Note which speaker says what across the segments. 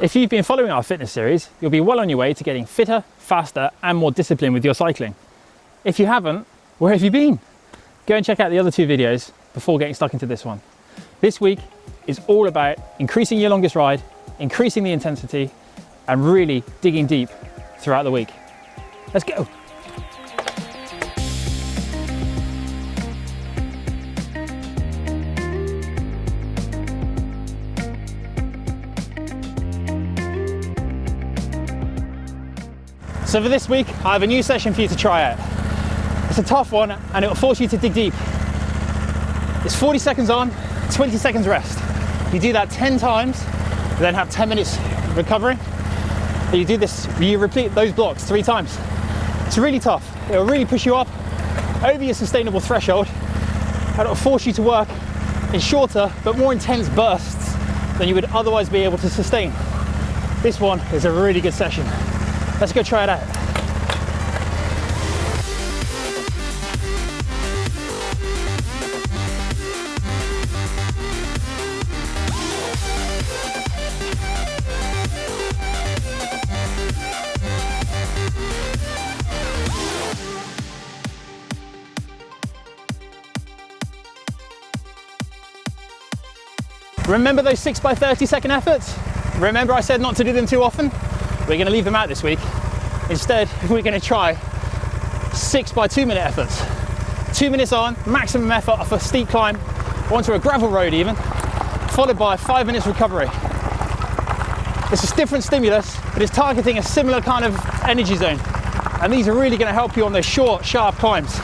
Speaker 1: If you've been following our fitness series, you'll be well on your way to getting fitter, faster, and more disciplined with your cycling. If you haven't, where have you been? Go and check out the other 2 videos before getting stuck into this one. This week is all about increasing your longest ride, increasing the intensity, and really digging deep throughout the week. Let's go. So for this week, I have a new session for you to try out. It's a tough one and it will force you to dig deep. It's 40 seconds on, 20 seconds rest. You do that 10 times, then have 10 minutes recovery. You do this, you repeat those blocks 3 times. It's really tough. It will really push you up over your sustainable threshold and it will force you to work in shorter but more intense bursts than you would otherwise be able to sustain. This one is a really good session. Let's go try it out. Remember those 6 by 30 second efforts? Remember I said not to do them too often? We're going to leave them out this week. Instead, we're going to try 6 by 2 minute efforts. 2 minutes on, maximum effort off a steep climb, onto a gravel road even, followed by 5 minutes recovery. It's a different stimulus, but it's targeting a similar kind of energy zone. And these are really going to help you on those short, sharp climbs.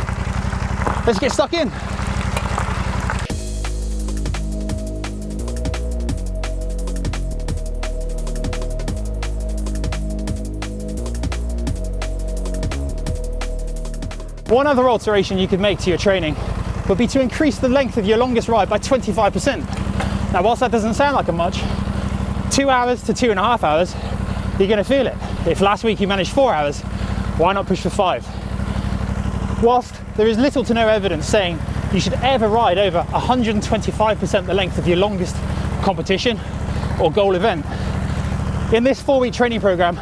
Speaker 1: Let's get stuck in. One other alteration you could make to your training would be to increase the length of your longest ride by 25%. Now, whilst that doesn't sound like a much, 2 hours to 2.5 hours, you're going to feel it. If last week you managed 4 hours, why not push for 5? Whilst there is little to no evidence saying you should ever ride over 125% the length of your longest competition or goal event, in this 4-week training program,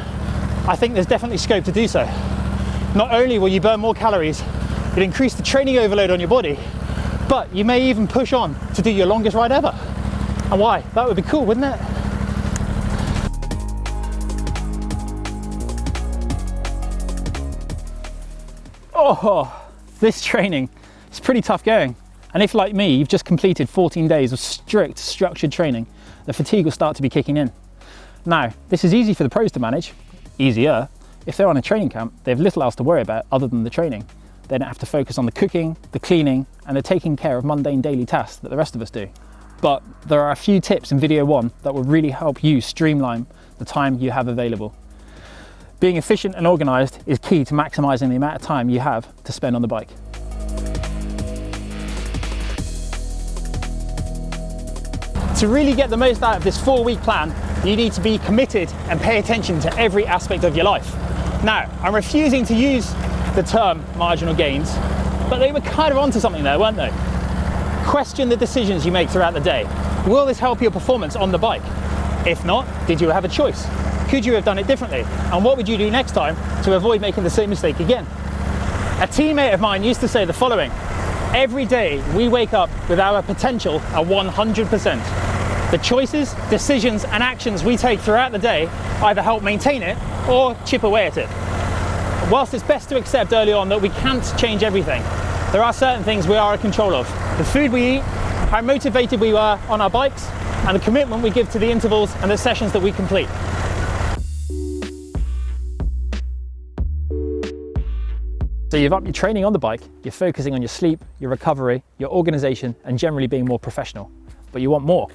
Speaker 1: I think there's definitely scope to do so. Not only will you burn more calories, you'll increase the training overload on your body, but you may even push on to do your longest ride ever. And why? That would be cool, wouldn't it? Oh, this training is pretty tough going. And if, like me, you've just completed 14 days of strict, structured training, the fatigue will start to be kicking in. Now, this is easy for the pros to manage, easier. If they're on a training camp, they have little else to worry about other than the training. They don't have to focus on the cooking, the cleaning, and the taking care of mundane daily tasks that the rest of us do. But there are a few tips in video 1 that will really help you streamline the time you have available. Being efficient and organised is key to maximising the amount of time you have to spend on the bike. To really get the most out of this 4-week plan, you need to be committed and pay attention to every aspect of your life. Now, I'm refusing to use the term marginal gains, but they were kind of onto something there, weren't they? Question the decisions you make throughout the day. Will this help your performance on the bike? If not, did you have a choice? Could you have done it differently? And what would you do next time to avoid making the same mistake again? A teammate of mine used to say the following: every day we wake up with our potential at 100%. The choices, decisions, and actions we take throughout the day either help maintain it or chip away at it. Whilst it's best to accept early on that we can't change everything, there are certain things we are in control of. The food we eat, how motivated we are on our bikes, and the commitment we give to the intervals and the sessions that we complete. So you've upped your training on the bike, you're focusing on your sleep, your recovery, your organisation, and generally being more professional. But you want more.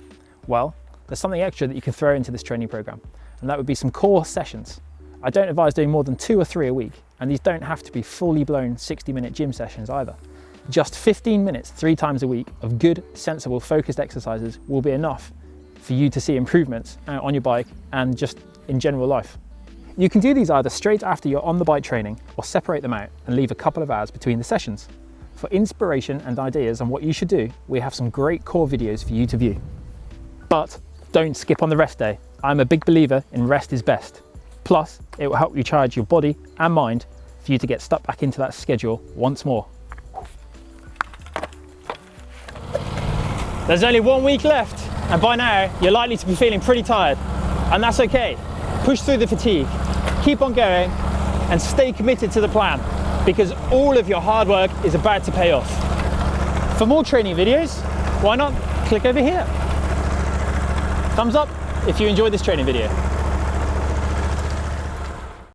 Speaker 1: Well, there's something extra that you can throw into this training program, and that would be some core sessions. I don't advise doing more than 2 or 3 a week, and these don't have to be fully blown 60-minute gym sessions either. Just 15 minutes 3 times a week of good, sensible, focused exercises will be enough for you to see improvements on your bike and just in general life. You can do these either straight after you're on the bike training or separate them out and leave a couple of hours between the sessions. For inspiration and ideas on what you should do, we have some great core videos for you to view. But don't skip on the rest day. I'm a big believer in rest is best. Plus, it will help you charge your body and mind for you to get stuck back into that schedule once more. There's only 1 week left, and by now you're likely to be feeling pretty tired, and that's okay. Push through the fatigue, keep on going, and stay committed to the plan, because all of your hard work is about to pay off. For more training videos, why not click over here? Thumbs up if you enjoyed this training video.